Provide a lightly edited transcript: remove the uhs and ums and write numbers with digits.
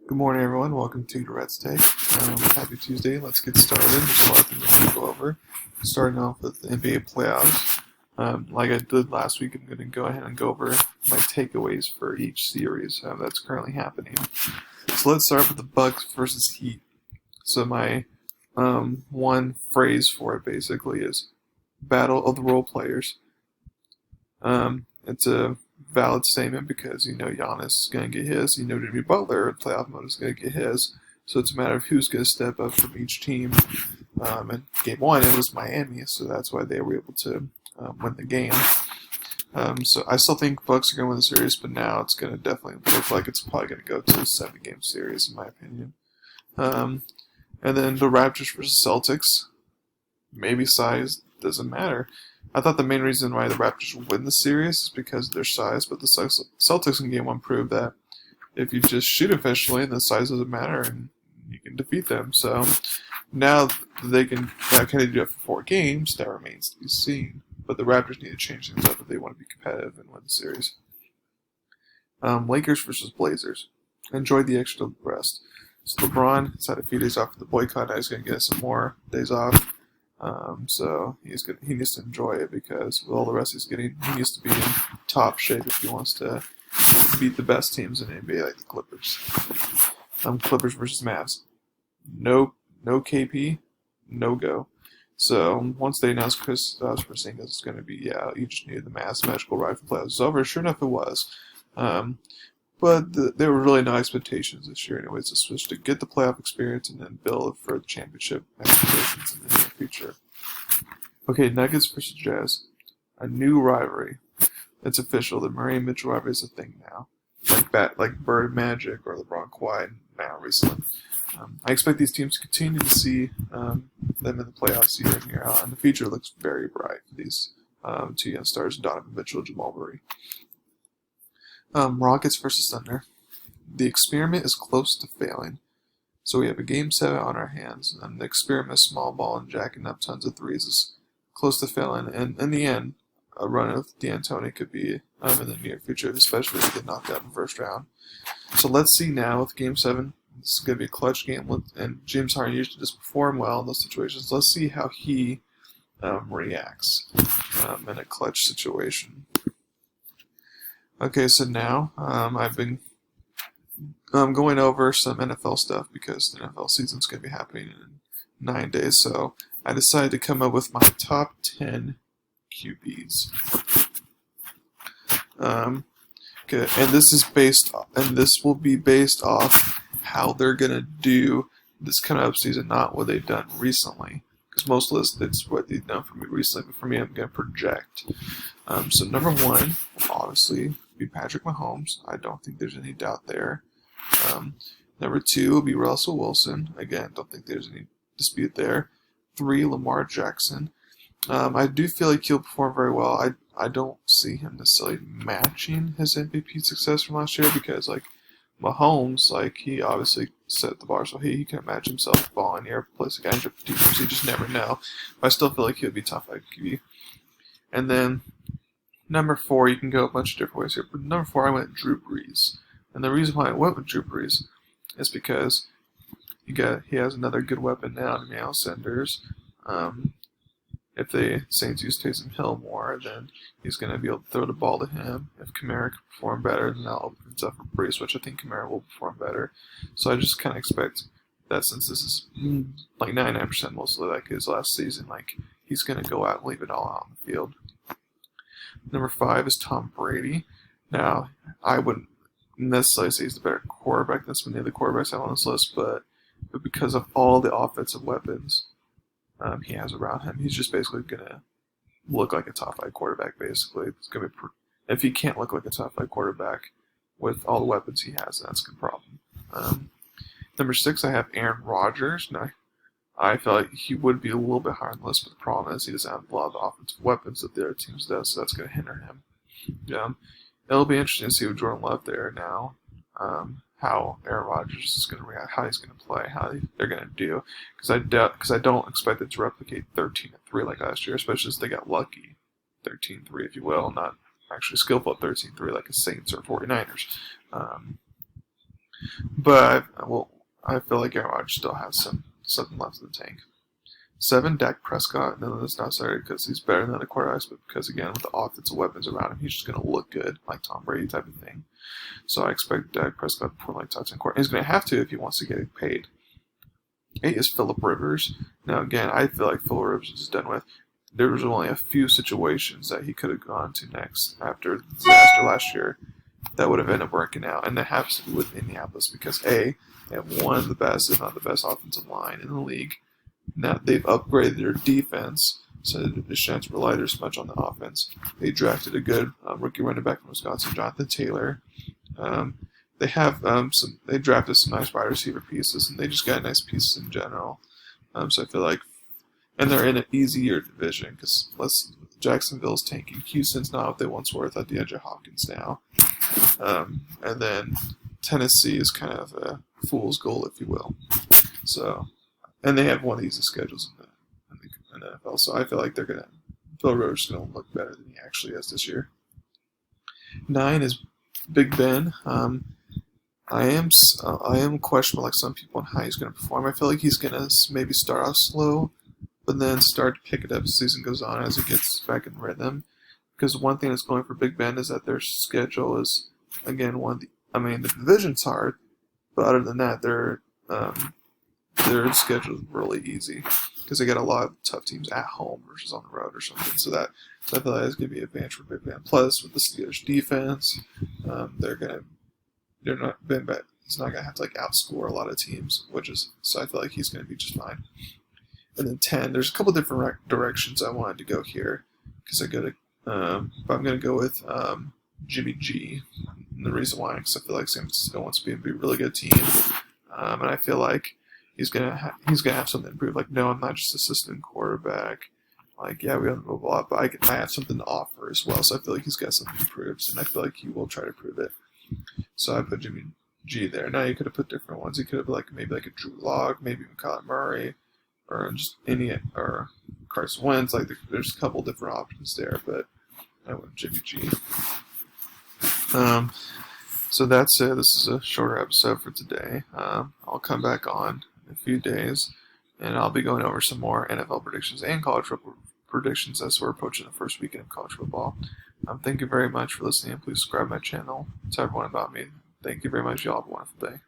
Good morning, everyone. Welcome to Durrett's Take. Happy Tuesday. Let's get started. There's a lot of things to go over. Starting off with the NBA playoffs. Like I did last week, I'm going to go ahead and go over my takeaways for each series that's currently happening. So let's start with the Bucks versus Heat. So my one phrase for it basically is Battle of the Role Players. It's a valid statement because Giannis is going to get his. Jimmy Butler in playoff mode is going to get his. So it's a matter of who's going to step up from each team. And game one, it was Miami, so that's why they were able to win the game. So I still think Bucks are going to win the series, but now it's going to definitely look like it's probably going to go to a 7-game series, in my opinion. And then the Raptors versus Celtics. Maybe size doesn't matter. I thought the main reason why the Raptors would win the series is because of their size, but the Celtics in Game 1 proved that if you just shoot efficiently, then size doesn't matter, and you can defeat them. So now they can kind of do it for 4 games. That remains to be seen. But the Raptors need to change things up if they want to be competitive and win the series. Lakers versus Blazers. Enjoyed the extra rest. So LeBron has had a few days off for the boycott. Now he's going to get some more days off. So he needs to enjoy it because with all the rest he's getting, he needs to be in top shape if he wants to beat the best teams in the NBA like the Clippers. Clippers versus Mavs. No KP, no go. So once they announced Chris Porzingis is going to be out, you just needed the Mavs magical ride for playoffs. It's over. Sure enough, it was. But there were really no expectations this year anyways. This was to get the playoff experience and then build for the championship expectations in the near future. Okay, Nuggets versus Jazz. A new rivalry. It's official. The Murray and Mitchell rivalry is a thing now. Like Bird Magic or LeBron Kawhi now recently. I expect these teams to continue to see them in the playoffs year in year out, and the future looks very bright for these 2 young stars, Donovan Mitchell and Jamal Murray. Rockets versus Thunder. The experiment is close to failing. So we have a Game 7 on our hands, and the experiment of small ball and jacking up tons of threes is close to failing. And in the end, a run with D'Antoni could be in the near future, especially if they get knocked out in the first round. So let's see now with Game 7. This is going to be a clutch game, and James Harden usually does perform well in those situations. Let's see how he reacts in a clutch situation. Okay, so now I've been going over some NFL stuff because the NFL season's going to be happening in 9 days. So I decided to come up with my top 10 QBs. Okay, and this will be based off how they're going to do this coming up season, not what they've done recently. Because most of this, it's what they've done for me recently, but for me, I'm going to project. So number 1, obviously, be Patrick Mahomes. I don't think there's any doubt there. Number 2 will be Russell Wilson. Again, don't think there's any dispute there. 3, Lamar Jackson. I do feel like he'll perform very well. I don't see him necessarily matching his MVP success from last year because, Mahomes, he obviously set the bar so he can imagine himself balling here, place a guy injured for 2 years. You just never know. But I still feel like he'll be tough at QB. And then number 4, you can go a bunch of different ways here. But number 4, I went Drew Brees. And the reason why I went with Drew Brees is because he has another good weapon now in Emmanuel Sanders. If the Saints use Taysom Hill more, then he's going to be able to throw the ball to him. If Kamara can perform better, then that'll open things up for Brees, which I think Kamara will perform better. So I just kind of expect that since this is 99% mostly like his last season, he's going to go out and leave it all out on the field. Number 5 is Tom Brady. Now, I wouldn't necessarily say he's the better quarterback than some of the other quarterbacks I have on this list, but because of all the offensive weapons he has around him, he's just basically going to look like a top 5 quarterback, basically. It's going to be if he can't look like a top 5 quarterback with all the weapons he has, that's a good problem. Number 6, I have Aaron Rodgers. Now, I feel like he would be a little bit higher on the list, but the problem is he doesn't have a lot of the offensive weapons that the other teams do, so that's going to hinder him. It'll be interesting to see with Jordan Love there now, how Aaron Rodgers is going to react, how he's going to play, how they're going to do. Because I don't expect it to replicate 13-3 like last year, especially since they got lucky, 13-3 if you will, not actually skillful at 13-3 like the Saints or 49ers. But I feel like Aaron Rodgers still has something left in the tank. 7, Dak Prescott. No, that's not necessarily because he's better than the quarterbacks, but because, again, with the offensive weapons around him, he's just going to look good, like Tom Brady type of thing. So I expect Dak Prescott to perform like top 10 quarterback. He's going to have to if he wants to get paid. 8 is Phillip Rivers. Now, again, I feel like Phillip Rivers is done with. There was only a few situations that he could have gone to next after the disaster last year that would have ended up working out. And that happens to be with Indianapolis because, A, they have one of the best, if not the best, offensive line in the league. Now they've upgraded their defense, so they shouldn't have to rely as much on the offense. They drafted a good rookie running back from Wisconsin, Jonathan Taylor. They have they drafted some nice wide receiver pieces, and they just got nice pieces in general. So I feel like, and they're in an easier division because Jacksonville's tanking. Houston's not what they once were without DeAndre Hopkins now, and then Tennessee is kind of a fool's goal, if you will. So. And they have one of the easiest schedules in the NFL, so I feel like Phil Rivers is going to look better than he actually is this year. 9 is Big Ben. I am questionable, like some people, on how he's going to perform. I feel like he's going to maybe start off slow, but then start to pick it up as the season goes on as he gets back in rhythm. Because one thing that's going for Big Ben is that their schedule is, again, the division's hard, but other than that, their schedule is really easy because they got a lot of tough teams at home versus on the road or something. So I feel like that's going to be an advantage for Big Ben. Plus, with the Steelers' defense, he's not going to have to outscore a lot of teams, so I feel like he's going to be just fine. And then 10, there's a couple different directions I wanted to go here because but I'm going to go with Jimmy G. And the reason why, because I feel like San Francisco wants to be a really good team, and I feel like he's gonna have something to prove. Like, no, I'm not just assistant quarterback. Like, yeah, we don't know a lot, but I have something to offer as well. So I feel like he's got something to prove, and I feel like he will try to prove it. So I put Jimmy G there. Now you could have put different ones. You could have maybe a Drew Lock, maybe Kyler Murray, or just or Carson Wentz. There's a couple different options there, but I went Jimmy G. So that's it. This is a shorter episode for today. I'll come back on in a few days, and I'll be going over some more NFL predictions and college football predictions as we're approaching the first weekend of college football. Thank you very much for listening, and please subscribe to my channel. Tell everyone about me. Thank you very much. Y'all have a wonderful day.